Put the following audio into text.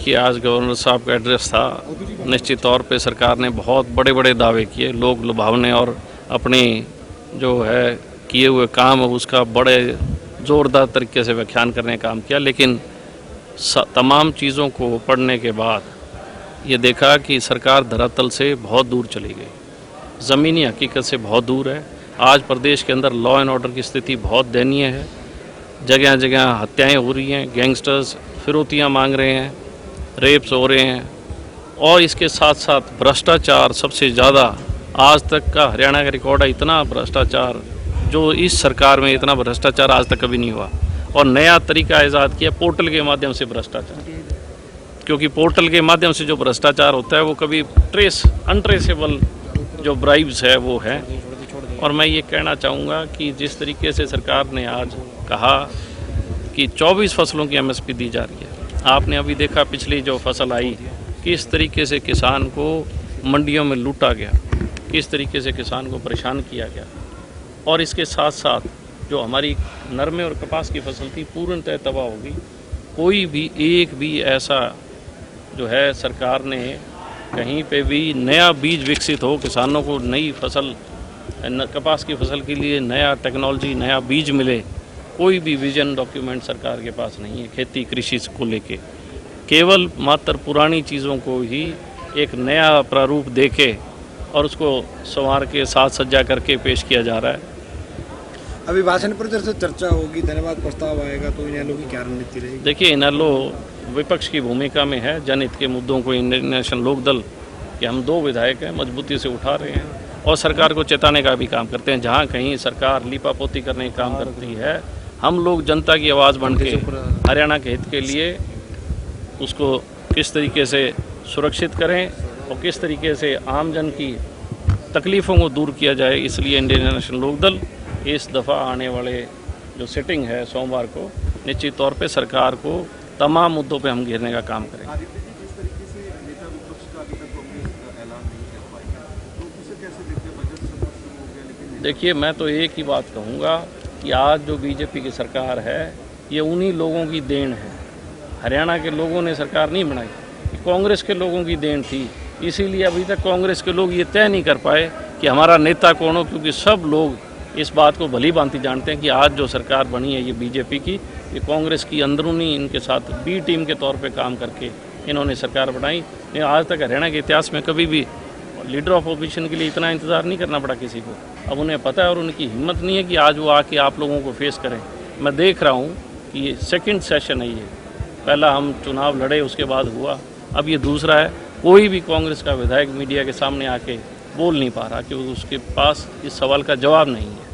देखिए, आज गवर्नर साहब का एड्रेस था। निश्चित तौर पे सरकार ने बहुत बड़े बड़े दावे किए, लोग लुभावने और अपनी जो है किए हुए काम उसका बड़े ज़ोरदार तरीके से व्याख्यान करने का काम किया, लेकिन तमाम चीज़ों को पढ़ने के बाद ये देखा कि सरकार धरातल से बहुत दूर चली गई, ज़मीनी हकीकत से बहुत दूर है। आज प्रदेश के अंदर लॉ एंड ऑर्डर की स्थिति बहुत दयनीय है। जगह जगह हत्याएं हो रही हैं, गैंगस्टर्स फिरौतियां मांग रहे हैं, रेप्स हो रहे हैं और इसके साथ साथ भ्रष्टाचार सबसे ज़्यादा आज तक का हरियाणा का रिकॉर्ड है। इतना भ्रष्टाचार जो इस सरकार में, इतना भ्रष्टाचार आज तक कभी नहीं हुआ। और नया तरीका ईजाद किया पोर्टल के माध्यम से भ्रष्टाचार, क्योंकि पोर्टल के माध्यम से जो भ्रष्टाचार होता है वो कभी अनट्रेसेबल जो ब्राइब्स है वो है। और मैं ये कहना चाहूँगा कि जिस तरीके से सरकार ने आज कहा कि 24 फसलों की एमएसपी दी जा रही है, आपने अभी देखा पिछली जो फसल आई किस तरीके से किसान को मंडियों में लूटा गया, किस तरीके से किसान को परेशान किया गया। और इसके साथ साथ जो हमारी नरमे और कपास की फसल थी पूर्णतः तबाह हो गई। कोई भी एक भी ऐसा जो है सरकार ने कहीं पे भी नया बीज विकसित हो, किसानों को नई फसल कपास की फसल के लिए नया टेक्नोलॉजी, नया बीज मिले, कोई भी विजन डॉक्यूमेंट सरकार के पास नहीं है खेती कृषि को लेके। केवल मात्र पुरानी चीज़ों को ही एक नया प्रारूप देके और उसको संवार के साथ सज्जा करके पेश किया जा रहा है। अभिभाषण पर जैसे चर्चा होगी, धन्यवाद प्रस्ताव आएगा, तो इनेलो की क्या रणनीति रहेगी? देखिए, इनेलो विपक्ष की भूमिका में है। जनहित के मुद्दों को इंडियन नेशनल लोकदल के हम 2 विधायक हैं, मजबूती से उठा रहे हैं और सरकार को चेताने का भी काम करते हैं। जहाँ कहीं सरकार लीपापोती करने का काम करती है, हम लोग जनता की आवाज़ बन के हरियाणा के हित के लिए उसको किस तरीके से सुरक्षित करें और किस तरीके से आम जन की तकलीफ़ों को दूर किया जाए। इसलिए इंडियन नेशनल लोकदल इस दफ़ा आने वाले जो सिटिंग है सोमवार को, निश्चित तौर पे सरकार को तमाम मुद्दों पे हम घेरने का काम करेंगे। देखिए, मैं तो एक ही बात कहूँगा कि आज जो बीजेपी की सरकार है ये उन्हीं लोगों की देन है। हरियाणा के लोगों ने सरकार नहीं बनाई, कांग्रेस के लोगों की देन थी। इसीलिए अभी तक कांग्रेस के लोग ये तय नहीं कर पाए कि हमारा नेता कौन हो, क्योंकि सब लोग इस बात को भली भांति जानते हैं कि आज जो सरकार बनी है ये बीजेपी की, ये कांग्रेस की अंदरूनी इनके साथ बी टीम के तौर पे काम करके इन्होंने सरकार बनाई। आज तक हरियाणा के इतिहास में कभी भी लीडर ऑफ ओपोजिशन के लिए इतना इंतज़ार नहीं करना पड़ा किसी को। अब उन्हें पता है और उनकी हिम्मत नहीं है कि आज वो आके आप लोगों को फेस करें। मैं देख रहा हूँ कि ये सेकंड सेशन है, ये पहला हम चुनाव लड़े उसके बाद हुआ, अब ये दूसरा है। कोई भी कांग्रेस का विधायक मीडिया के सामने आके बोल नहीं पा रहा कि उसके पास इस सवाल का जवाब नहीं है।